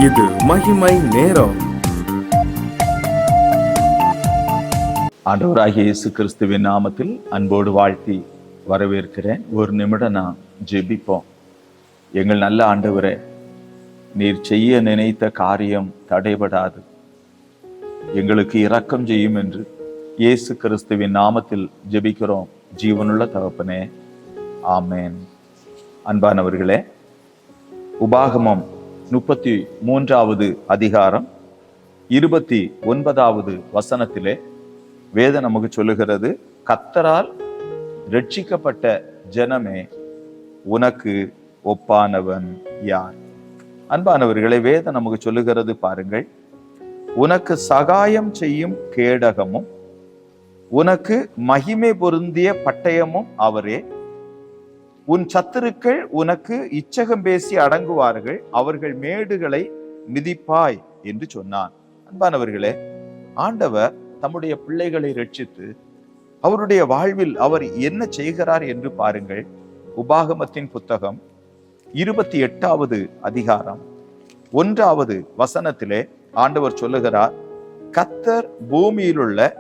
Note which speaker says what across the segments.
Speaker 1: இது மகிமை நேரம்.
Speaker 2: ஆண்டவராகிய இயேசு கிறிஸ்துவின் நாமத்தில் அன்போடு வாழ்த்தி வரவேற்கிறேன். ஒரு நிமிடம் நான் ஜெபிப்போம். எங்கள் நல்ல ஆண்டவரே, நீர் செய்ய நினைத்த காரியம் தடைபடாது, எங்களுக்கு இரக்கம் செய்யும் என்று இயேசு கிறிஸ்துவின் நாமத்தில் ஜெபிக்கிறோம் ஜீவனுள்ள தகப்பனே, ஆமேன். அன்பானவர்களே, உபாகமம் 33வது அதிகாரம் 29வது வசனத்திலே வேதம் நமக்கு சொல்லுகிறது, கர்த்தரால் ரட்சிக்கப்பட்ட ஜனமே உனக்கு ஒப்பானவன் யார்? அன்பானவர்களை, வேதம் நமக்கு சொல்லுகிறது பாருங்கள், உனக்கு சகாயம் செய்யும் கேடகமும் உனக்கு மகிமை பொருந்திய பட்டயமும் அவரே. உன் சத்துருக்கள் உனக்கு இச்சகம் பேசி அடங்குவார்கள், அவர்கள் மேடுகளை மிதிப்பாய் என்று சொன்னான். அன்பானவர்களே, ஆண்டவர் தம்முடைய பிள்ளைகளை ரட்சித்து அவருடைய வாழ்வில் அவர் என்ன செய்கிறார் என்று பாருங்கள். உபாகமத்தின் புத்தகம் 28வது அதிகாரம் 1வது வசனத்திலே ஆண்டவர் சொல்லுகிறார், கர்த்தர் பூமியில் உள்ள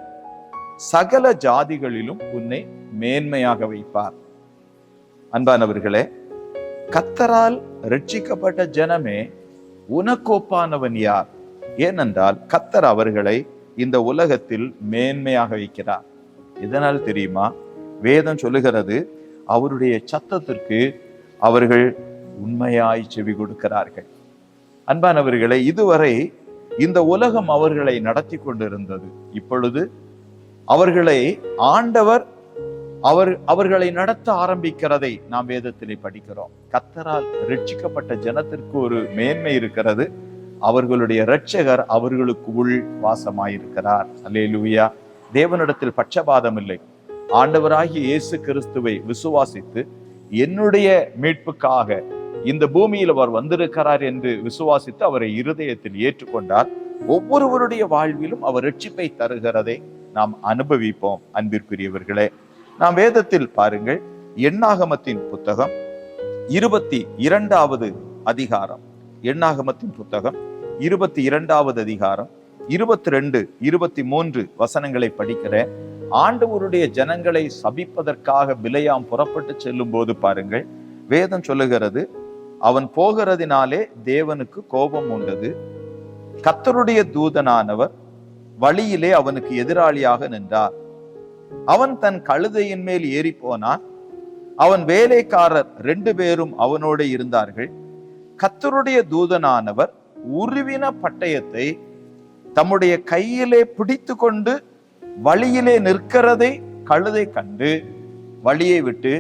Speaker 2: சகல ஜாதிகளிலும் உன்னை மேன்மையாக வைப்பார். அன்பானவர்களே, கர்த்தரால் ரட்சிக்கப்பட்ட ஜனமே உனக்கு ஒப்பானவன் யார்? ஏனென்றால் கர்த்தர் அவர்களை இந்த உலகத்தில் மேன்மையாக வைக்கிறார். இதனால் தெரியுமா? வேதம் சொல்லுகிறது, அவருடைய சத்தத்திற்கு அவர்கள் உண்மையாய் செவி கொடுக்கிறார்கள். அன்பானவர்களை, இதுவரை இந்த உலகம் அவர்களை நடத்தி கொண்டிருந்தது. இப்பொழுது அவர்களை ஆண்டவர் அவர்களை நடத்த ஆரம்பிக்கிறதை நாம் வேதத்திலே படிக்கிறோம். கர்த்தரால் ரட்சிக்கப்பட்ட ஜனத்திற்கு ஒரு மேன்மை இருக்கிறது. அவர்களுடைய இரட்சகர் அவர்களுக்கு உள் வாசமாயிருக்கிறார். அல்லேலூயா. தேவனிடத்தில் பட்சபாதம் இல்லை. ஆண்டவராகிய இயேசு கிறிஸ்துவை விசுவாசித்து என்னுடைய மீட்புக்காக இந்த பூமியில் அவர் வந்திருக்கிறார் என்று விசுவாசித்து அவரை இருதயத்தில் ஏற்றுக்கொண்டார். ஒவ்வொருவருடைய வாழ்விலும் அவர் ரட்சிப்பை தருகிறதை நாம் அனுபவிப்போம். அன்பிற்குரியவர்களே, நாம் வேதத்தில் பாருங்கள், எண்ணாகமத்தின் புத்தகம் 22வது அதிகாரம், எண்ணாகமத்தின் புத்தகம் 22வது அதிகாரம் 22, 23 வசனங்களை படிக்கிறேன். ஆண்டவருடைய ஜனங்களை சபிப்பதற்காக பிலேயாம் புறப்பட்டு செல்லும் போது பாருங்கள், வேதம் சொல்லுகிறது, அவன் போகிறதினாலே தேவனுக்கு கோபம் உண்டது. கர்த்தருடைய தூதனானவர் வழியிலே அவனுக்கு எதிராளியாக நின்றார். அவன் தன் கழுதையின் மேல் ஏறி போனான். அவன் வேலைக்காரர் 2 பேரும் அவனோடு இருந்தார்கள். கர்த்தருடைய தூதனானவர் உருவின பட்டயத்தை தம்முடைய கையிலே பிடித்து கொண்டு வழியிலே நிற்கிறதை கழுதை கண்டு வழியை விட்டு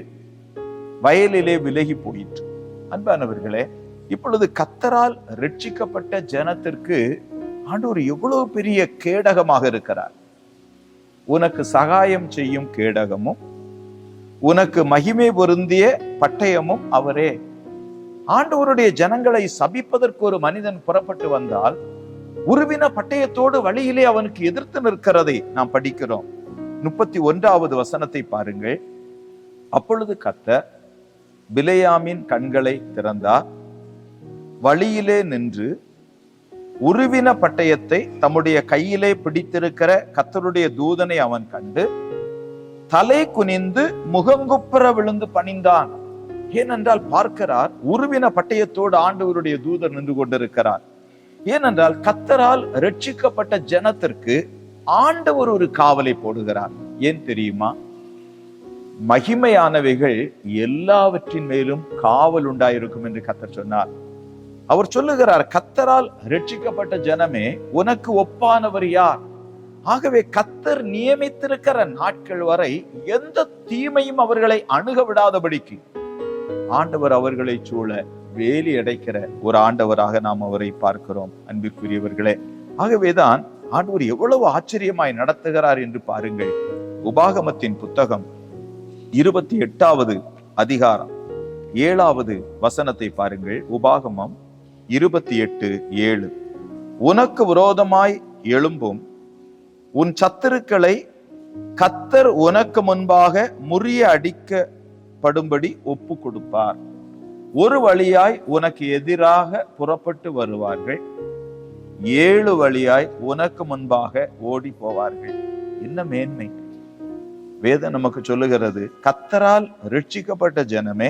Speaker 2: வயலிலே விலகி போயிற்று. அன்பானவர்களே, இப்பொழுது கர்த்தரால் ரட்சிக்கப்பட்ட ஜனத்திற்கு ஆண்டவர் எவ்வளவு பெரிய கேடகமாக இருக்கிறார். உனக்கு சகாயம் செய்யும் கேடகமும் உனக்கு மகிமை பொருந்திய பட்டயமும் அவரே. ஆண்டவருடைய ஜனங்களை சபிப்பதற்கு ஒரு மனிதன் புறப்பட்டு வந்தால் உருவின பட்டயத்தோடு வழியிலே அவனுக்கு எதிர்த்து நிற்கிறதை நாம் படிக்கிறோம். 31வது வசனத்தை பாருங்கள். அப்பொழுது கர்த்தர் பிலேயாமின் கண்களை திறந்தார். வழியிலே நின்று உருவின பட்டயத்தை தம்முடைய கையிலே பிடித்திருக்கிற கர்த்தருடைய தூதனை அவன் கண்டு தலை குனிந்து முகங்குப்புற விழுந்து பணிந்தான். ஏனென்றால் பார்க்கிறார், உருவின பட்டயத்தோடு ஆண்டவருடைய தூதர் நின்று கொண்டிருக்கிறார். ஏனென்றால் கர்த்தரால் ரட்சிக்கப்பட்ட ஜனத்திற்கு ஆண்டவர் ஒரு காவலை போடுகிறார். ஏன் தெரியுமா? மகிமையானவைகள் எல்லாவற்றின் மேலும் காவல் உண்டாயிருக்கும் என்று கர்த்தர் சொன்னார். அவர் சொல்லுகிறார், கர்த்தரால் ரட்சிக்கப்பட்ட ஜனமே உனக்கு ஒப்பானவர் யார்? ஆகவே கர்த்தர் நியமித்திருக்கிற நாட்கள் வரை எந்த தீமையும் அவர்களை அணுக விடாதபடிக்கு ஆண்டவர் அவர்களை சூழ வேலி அடைக்கிற ஒரு ஆண்டவராக நாம் அவரை பார்க்கிறோம். அன்பிற்குரியவர்களே, ஆகவேதான் ஆண்டவர் எவ்வளவு ஆச்சரியமாய் நடத்துகிறார் என்று பாருங்கள். உபாகமத்தின் புத்தகம் 28வது அதிகாரம் 7வது வசனத்தை பாருங்கள். உபாகமம் 28:7. உனக்கு விரோதமாய் எழும்பும் உன் சத்துருக்களை கர்த்தர் உனக்கு முன்பாக முறிய அடிக்கப்படும்படி ஒப்பு கொடுப்பார். ஒரு வழியாய் உனக்கு எதிராக புறப்பட்டு வருவார்கள், 7 வழியாய் உனக்கு முன்பாக ஓடி போவார்கள். என்ன மேன்மை! வேதம் நமக்கு சொல்லுகிறது, கர்த்தரால் ரட்சிக்கப்பட்ட ஜனமே,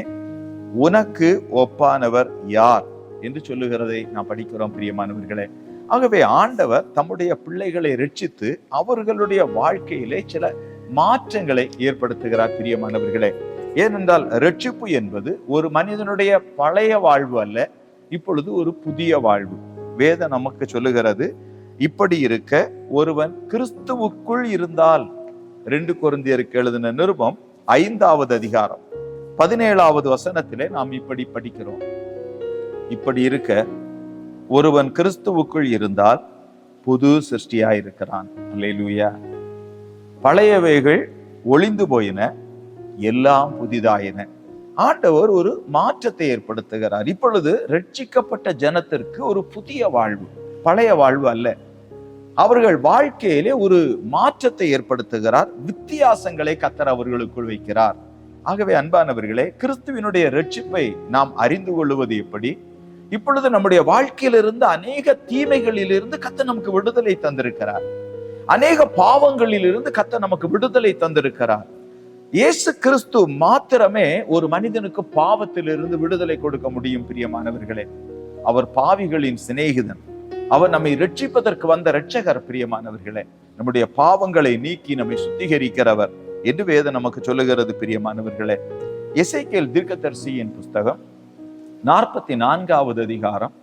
Speaker 2: உனக்கு ஒப்பானவர் யார் என்று சொல்லுகிறதை நாம் படிக்கிறோம் பிரியமானவர்களே. ஆகவே ஆண்டவர் தம்முடைய பிள்ளைகளை ரட்சித்து அவர்களுடைய வாழ்க்கையிலே சில மாற்றங்களை ஏற்படுத்துகிறார் பிரியமானவர்களே. ஏனென்றால் ரட்சிப்பு என்பது ஒரு மனிதனுடைய பழைய வாழ்வு அல்ல, இப்பொழுது ஒரு புதிய வாழ்வு. வேதம் நமக்கு சொல்லுகிறது, இப்படி இருக்க ஒருவன் கிறிஸ்துவுக்குள் இருந்தால், 2 கொரிந்தியருக்கு எழுதின நிருபம் 5வது அதிகாரம் 17வது வசனத்திலே நாம் இப்படி படிக்கிறோம். இப்படி இருக்க ஒருவன் கிறிஸ்துவுக்குள் இருந்தால் புது சிருஷ்டியாயிருக்கிறான். அல்லேலூயா. பழையவைகள் ஒளிந்து போயின, எல்லாம் புதிதாயின. ஆண்டவர் ஒரு மாற்றத்தை ஏற்படுத்துகிறார். இப்பொழுது ரட்சிக்கப்பட்ட ஜனத்திற்கு ஒரு புதிய வாழ்வு, பழைய வாழ்வு அல்ல. அவர்கள் வாழ்க்கையிலே ஒரு மாற்றத்தை ஏற்படுத்துகிறார். வித்தியாசங்களை கர்த்தர் அவர்களுக்குள் வைக்கிறார். ஆகவே அன்பானவர்களே, கிறிஸ்துவினுடைய ரட்சிப்பை நாம் அறிந்து கொள்வது எப்படி? இப்பொழுது நம்முடைய வாழ்க்கையிலிருந்து அநேக தீமைகளிலிருந்து கர்த்தர் நமக்கு விடுதலை தந்திருக்கிறார். அநேக பாவங்களிலிருந்து கர்த்தர் நமக்கு விடுதலை தந்திருக்கிறார். இயேசு கிறிஸ்து மாத்திரமே ஒரு மனிதனுக்கு பாவத்திலிருந்து விடுதலை கொடுக்க முடியும் பிரியமானவர்களே. அவர் பாவிகளின் சிநேகிதன். அவர் நம்மை ரட்சிப்பதற்கு வந்த இரட்சகர் பிரியமானவர்களே. நம்முடைய பாவங்களை நீக்கி நம்மை சுத்திகரிக்கிறவர் என்று வேதம் நமக்கு சொல்லுகிறது பிரியமானவர்களே. எசேக்கியேல் தீர்க்கதரிசியின் புஸ்தகம் 44வது அதிகாரம்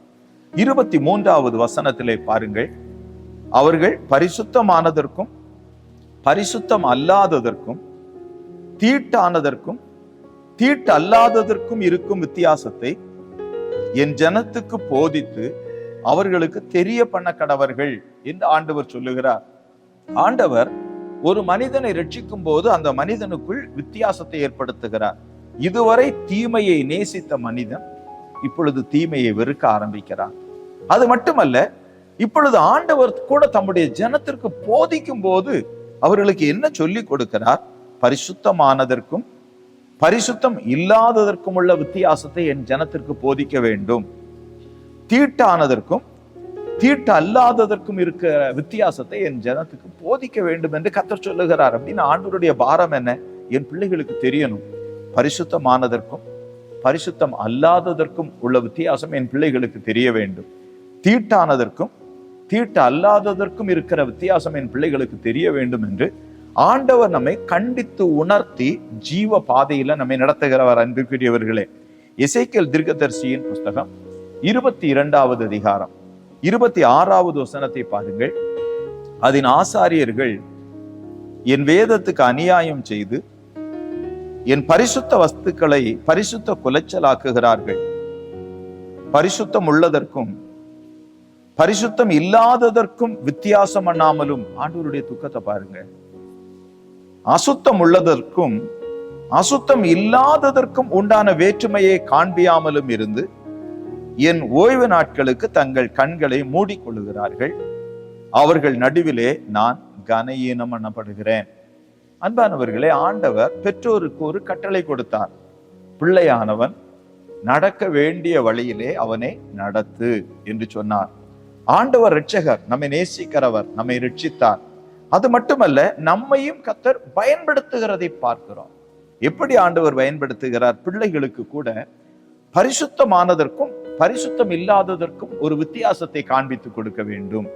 Speaker 2: 23வது வசனத்திலே பாருங்கள். அவர்கள் பரிசுத்தமானதற்கும் பரிசுத்தம் அல்லாததற்கும் தீட்டானதற்கும் தீட்டு அல்லாததற்கும் இருக்கும் வித்தியாசத்தை என் ஜனத்துக்கு போதித்து அவர்களுக்கு தெரிய பண்ண கடவர்கள் என்று ஆண்டவர் சொல்லுகிறார். ஆண்டவர் ஒரு மனிதனை ரட்சிக்கும் போது அந்த மனிதனுக்குள் வித்தியாசத்தை ஏற்படுத்துகிறார். இதுவரை தீமையை நேசித்த மனிதன் இப்பொழுது தீமையை வெறுக்க ஆரம்பிக்கிறார். அது மட்டுமல்ல, இப்பொழுது ஆண்டவர் கூட தம்முடைய ஜனத்திற்கு போதிக்கும் போது அவர்களுக்கு என்ன சொல்லி கொடுக்கிறார்? பரிசுத்தமானதற்கும் பரிசுத்தம் இல்லாததற்கும் உள்ள வித்தியாசத்தை என் ஜனத்திற்கு போதிக்க வேண்டும். தீட்டானதற்கும் தீட்டு அல்லாததற்கும் இருக்கிற வித்தியாசத்தை என் ஜனத்துக்கு போதிக்க வேண்டும் என்று கர்த்தர் சொல்லுகிறார். அப்படின்னு ஆண்டவருடைய பாரம் என்ன? என் பிள்ளைகளுக்கு தெரியணும். பரிசுத்தமானதற்கும் பரிசுத்தம் அல்லாததற்கும் உள்ள வித்தியாசம் என் பிள்ளைகளுக்கு தெரிய வேண்டும். தீட்டானதற்கும் தீட்டு அல்லாததற்கும் இருக்கிற வித்தியாசம் என் பிள்ளைகளுக்கு தெரிய வேண்டும் என்று ஆண்டவர் நம்மை கண்டித்து உணர்த்தி ஜீவ பாதையில நம்மை நடத்துகிறவர். அன்புக்குரியவர்களே, எசேக்கியேல் தீர்க்கதரிசியின் புஸ்தகம் 22வது அதிகாரம் 26வது வசனத்தை பாருங்கள். அதன் ஆசாரியர்கள் என் வேதத்துக்கு அநியாயம் செய்து என் பரிசுத்த வஸ்துக்களை பரிசுத்த குலைச்சலாக்குகிறார்கள். பரிசுத்தம் உள்ளதற்கும் பரிசுத்தம் இல்லாததற்கும் வித்தியாசம் பண்ணாமலும், ஆண்டவருடைய துக்கத்தை பாருங்க, அசுத்தம் உள்ளதற்கும் அசுத்தம் இல்லாததற்கும் உண்டான வேற்றுமையை காண்பியாமலும் இருந்து என் ஓய்வு நாட்களுக்கு தங்கள் கண்களை மூடிக்கொள்ளுகிறார்கள். அவர்கள் நடுவிலே நான் கனஈனம் பண்ணப்படுகிறேன். அன்பானவர்களே, ஆண்டவர் பெற்றோருக்கு ஒரு கட்டளை கொடுத்தார். பிள்ளையானவன் நடக்க வேண்டிய வழியிலே அவனை நடத்து என்று சொன்னார். ஆண்டவர் இரட்சகர், நம்மை நேசிக்கிறவர், நம்மை ரட்சித்தார். அது மட்டுமல்ல, நம்மையும் கர்த்தர் பயன்படுத்துகிறதை பார்க்கிறோம். எப்படி ஆண்டவர் பயன்படுத்துகிறார்? பிள்ளைகளுக்கு கூட பரிசுத்தமானதற்கும் பரிசுத்தம் இல்லாததற்கும் ஒரு வித்தியாசத்தை காண்பித்து கொடுக்க வேண்டும்.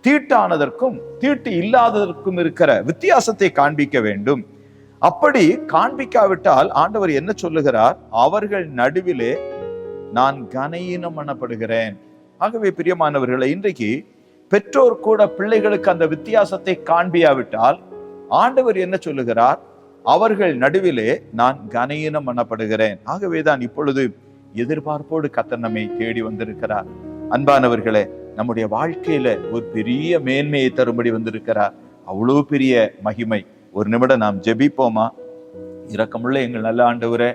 Speaker 2: தீட்டானதற்கும் தீட்டு இல்லாததற்கும் இருக்கிற வித்தியாசத்தை காண்பிக்க வேண்டும். அப்படி காண்பிக்காவிட்டால் ஆண்டவர் என்ன சொல்லுகிறார்? அவர்கள் நடுவிலே நான் கனஈனம் பண்ணப்படுகிறேன். ஆகவே பிரியமானவர்களை, இன்றைக்கு பெற்றோர் கூட பிள்ளைகளுக்கு அந்த வித்தியாசத்தை காண்பியாவிட்டால் ஆண்டவர் என்ன சொல்லுகிறார்? அவர்கள் நடுவிலே நான் கனஈனம் பண்ணப்படுகிறேன். ஆகவேதான் இப்பொழுது எதிர்பார்ப்போடு கர்த்தர் நம்மை தேடி வந்திருக்கிறார். அன்பானவர்களே, நம்முடைய வாழ்க்கையில ஒரு பெரிய மேன்மையை தரும்படி வந்திருக்கிறார். அவ்வளவு பெரிய மகிமை. ஒரு நிமிடம் நாம் ஜெபிப்போமா? இரக்கமுள்ள எங்கள் நல்ல ஆண்டவரே,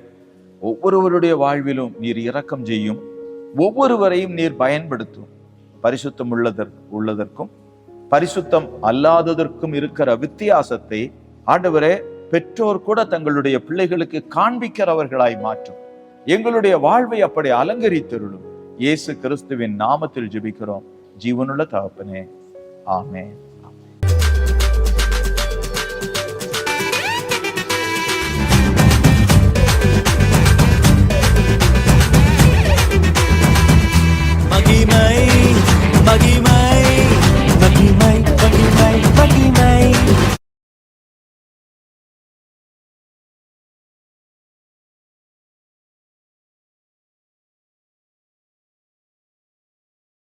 Speaker 2: ஒவ்வொருவருடைய வாழ்விலும் நீர் இரக்கம் செய்யும், ஒவ்வொருவரையும் நீர் பயன்படுத்தும். பரிசுத்தம் உள்ளதற்கும் பரிசுத்தம் அல்லாததற்கும் இருக்கிற வித்தியாசத்தை ஆண்டவரே பெற்றோர் கூட தங்களுடைய பிள்ளைகளுக்கு காண்பிக்கிறவர்களாய் மாற்றும். எங்களுடைய வாழ்வை அப்படி அலங்கரித்தருளும். இயேசு கிறிஸ்துவின் நாமத்தில் ஜெபிக்கிறோம் ஜீவனுள்ள தகப்பனே, ஆமென்.